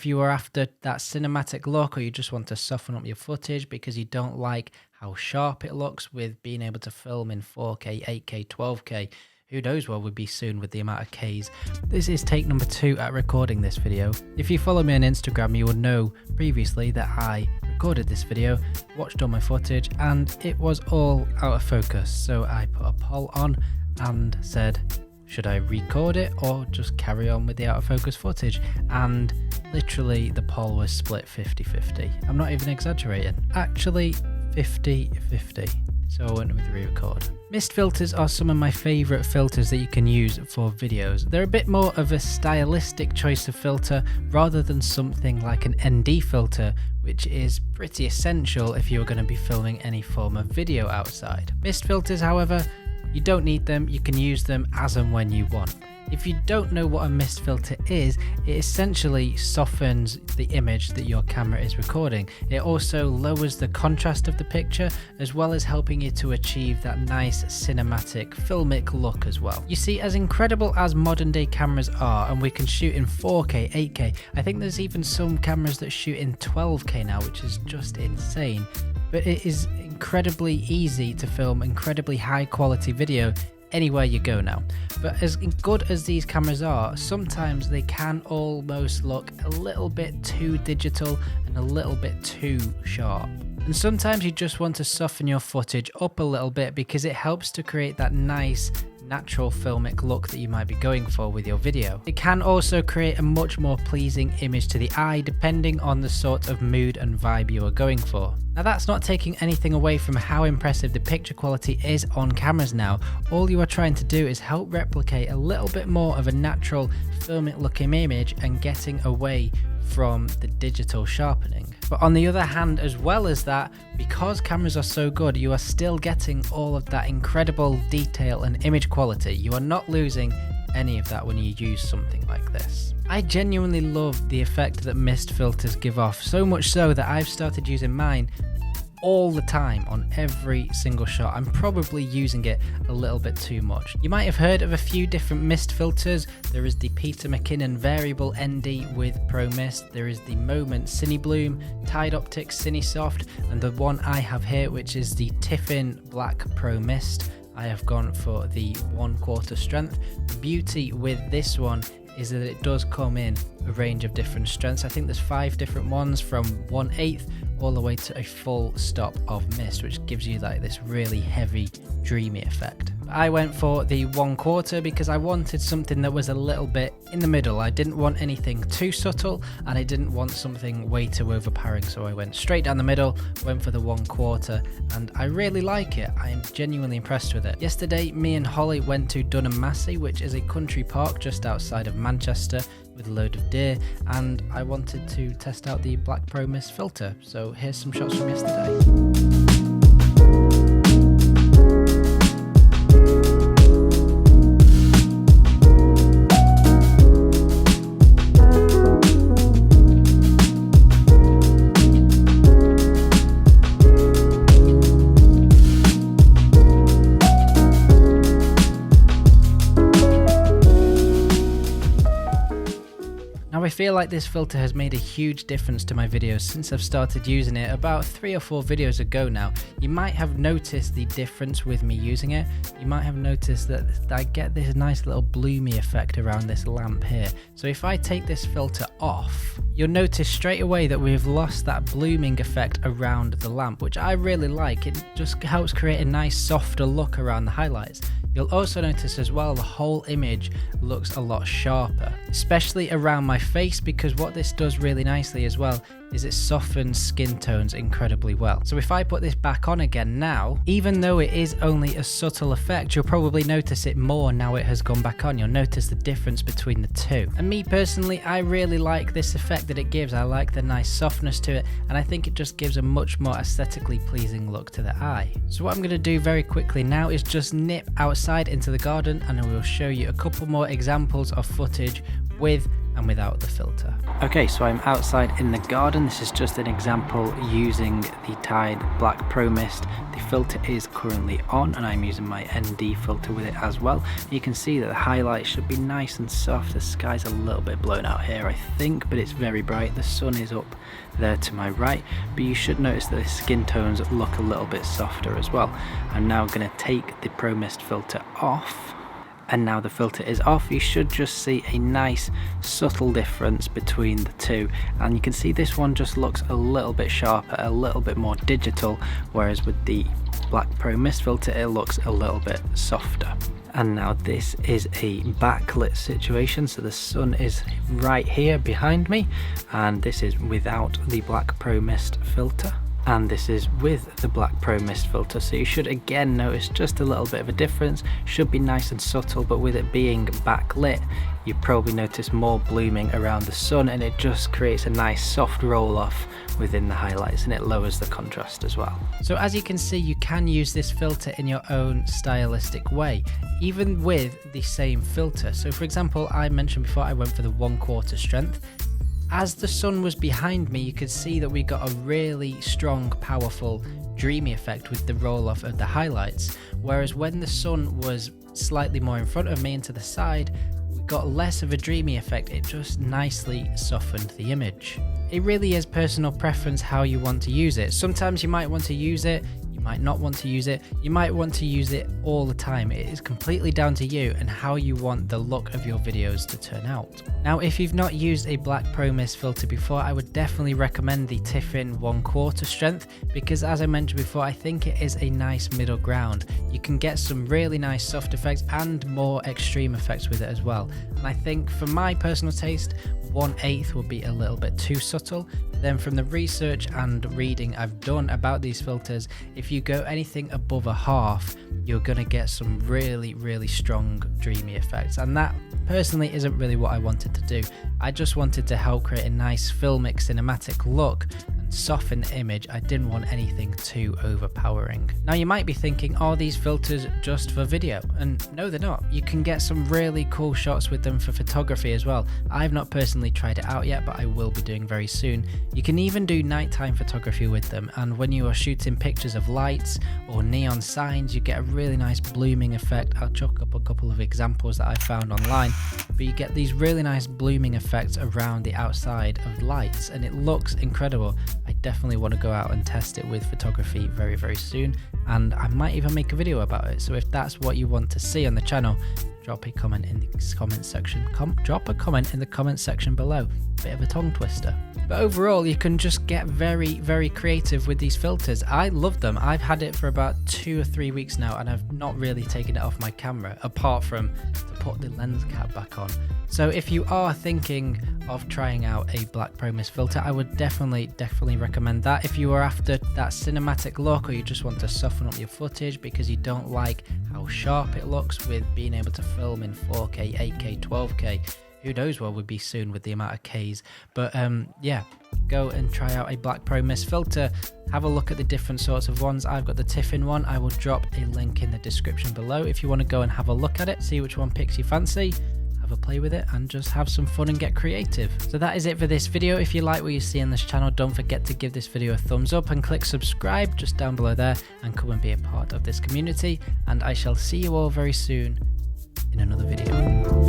If you are after that cinematic look, or you just want to soften up your footage because you don't like how sharp it looks with being able to film in 4K, 8K, 12K, who knows where we'll be soon with the amount of Ks. This is take number 2 at recording this video. If you follow me on Instagram, you will know previously that I recorded this video, watched all my footage, and it was all out of focus. So I put a poll on and said, should I record it or just carry on with the out of focus footage? And literally the poll was split 50-50. I'm not even exaggerating. Actually 50-50. So I went with re-record. Mist filters are some of my favourite filters that you can use for videos. They're a bit more of a stylistic choice of filter rather than something like an ND filter, which is pretty essential if you're going to be filming any form of video outside. Mist filters, however, you don't need them, you can use them as and when you want. If you don't know what a mist filter is, it essentially softens the image that your camera is recording. It also lowers the contrast of the picture, as well as helping you to achieve that nice cinematic, filmic look as well. You see, as incredible as modern day cameras are, and we can shoot in 4K, 8K, I think there's even some cameras that shoot in 12K now, which is just insane. But it is incredibly easy to film incredibly high quality video anywhere you go now. But as good as these cameras are, sometimes they can almost look a little bit too digital and a little bit too sharp. And sometimes you just want to soften your footage up a little bit because it helps to create that nice natural filmic look that you might be going for with your video. It can also create a much more pleasing image to the eye depending on the sort of mood and vibe you are going for. Now that's not taking anything away from how impressive the picture quality is on cameras now. All you are trying to do is help replicate a little bit more of a natural filmic looking image and getting away from the digital sharpening. But on the other hand, as well as that, because cameras are so good, you are still getting all of that incredible detail and image quality. You are not losing any of that when you use something like this. I genuinely love the effect that mist filters give off, so much so that I've started using mine all the time on every single shot. I'm probably using it a little bit too much. You might have heard of a few different mist filters. There is the Peter McKinnon Variable ND with Pro Mist. There is the Moment Cine Bloom, Tide Optics Cine Soft, and the one I have here, which is the Tiffen Black Pro Mist. I have gone for the 1/4 strength. The beauty with this one is that it does come in a range of different strengths. I think there's 5 different ones, from 1/8 all the way to a full stop of mist, which gives you like this really heavy, dreamy effect. I went for the 1/4 because I wanted something that was a little bit in the middle. I didn't want anything too subtle and I didn't want something way too overpowering, so I went straight down the middle, went for the 1/4, and I really like it. I am genuinely impressed with it. Yesterday, me and Holly went to Dunham Massey, which is a country park just outside of Manchester, with a load of deer, and I wanted to test out the Black Pro Mist filter. So here's some shots from yesterday. Now I feel like this filter has made a huge difference to my videos since I've started using it about 3 or 4 videos ago now. You might have noticed the difference with me using it. You might have noticed that I get this nice little bloomy effect around this lamp here. So if I take this filter off, you'll notice straight away that we've lost that blooming effect around the lamp, which I really like. It just helps create a nice softer look around the highlights. You'll also notice as well the whole image looks a lot sharper, especially around my face, because what this does really nicely as well is it softens skin tones incredibly well. So if I put this back on again now, even though it is only a subtle effect, you'll probably notice it more now it has gone back on. You'll notice the difference between the two. And me personally, I really like this effect that it gives. I like the nice softness to it, and I think it just gives a much more aesthetically pleasing look to the eye. So what I'm going to do very quickly now is just nip outside into the garden, and I will show you a couple more examples of footage with and without the filter. Okay, so I'm outside in the garden. This is just an example using the Tide Black Pro Mist. The filter is currently on and I'm using my ND filter with it as well. You can see that the highlights should be nice and soft. The sky's a little bit blown out here I think, but it's very bright. The sun is up there to my right, but you should notice that the skin tones look a little bit softer as well. I'm now going to take the Pro Mist filter off. And now the filter is off, you should just see a nice subtle difference between the two, and you can see this one just looks a little bit sharper, a little bit more digital, whereas with the Black Pro Mist filter it looks a little bit softer. And now this is a backlit situation, so the sun is right here behind me, and this is without the Black Pro Mist filter. And this is with the Black Pro Mist filter, so you should again notice just a little bit of a difference. Should be nice and subtle, but with it being backlit you probably notice more blooming around the sun, and it just creates a nice soft roll off within the highlights, and it lowers the contrast as well. So as you can see, you can use this filter in your own stylistic way, even with the same filter. So for example, I mentioned before I went for the 1/4 strength. As the sun was behind me, you could see that we got a really strong, powerful, dreamy effect with the roll off of the highlights. Whereas when the sun was slightly more in front of me and to the side, we got less of a dreamy effect. It just nicely softened the image. It really is personal preference how you want to use it. Sometimes you might want to use it, you might not want to use it, you might want to use it all the time. It is completely down to you and how you want the look of your videos to turn out. Now, if you've not used a Black Pro Mist filter before, I would definitely recommend the Tiffen 1/4 strength, because as I mentioned before, I think it is a nice middle ground. You can get some really nice soft effects and more extreme effects with it as well. And I think for my personal taste, 1/8 would be a little bit too subtle. But then from the research and reading I've done about these filters, if you go anything above a half, you're going to get some really, really strong dreamy effects. And that personally isn't really what I wanted to do. I just wanted to help create a nice filmic cinematic look and soften the image. I didn't want anything too overpowering. Now you might be thinking, are these filters just for video? And no, they're not. You can get some really cool shots with them for photography as well. I've not personally tried it out yet, but I will be doing very soon. You can even do nighttime photography with them, and when you are shooting pictures of lights or neon signs, you get a really nice blooming effect. I'll chuck up a couple of examples that I found online, but you get these really nice blooming effects around the outside of lights, and it looks incredible. I definitely want to go out and test it with photography very, very soon, and I might even make a video about it. So if that's what you want to see on the channel, drop a comment in the comment section. Drop a comment in the comment section below. Bit of a tongue twister. But overall, you can just get very, very creative with these filters. I love them. I've had it for about 2 or 3 weeks now, and I've not really taken it off my camera, apart from to put the lens cap back on. So if you are thinking of trying out a Black Pro Mist filter, I would definitely recommend that. If you are after that cinematic look, or you just want to soften up your footage because you don't like how sharp it looks with being able to film in 4K, 8K, 12K, who knows where we'll be soon with the amount of Ks. But yeah, go and try out a Black Pro Mist filter. Have a look at the different sorts of ones. I've got the Tiffen one. I will drop a link in the description below if you want to go and have a look at it, see which one picks your fancy. Have a play with it and just have some fun and get creative. So that is it for this video. If you like what you see on this channel, don't forget to give this video a thumbs up and click subscribe just down below there, and come and be a part of this community. And I shall see you all very soon in another video.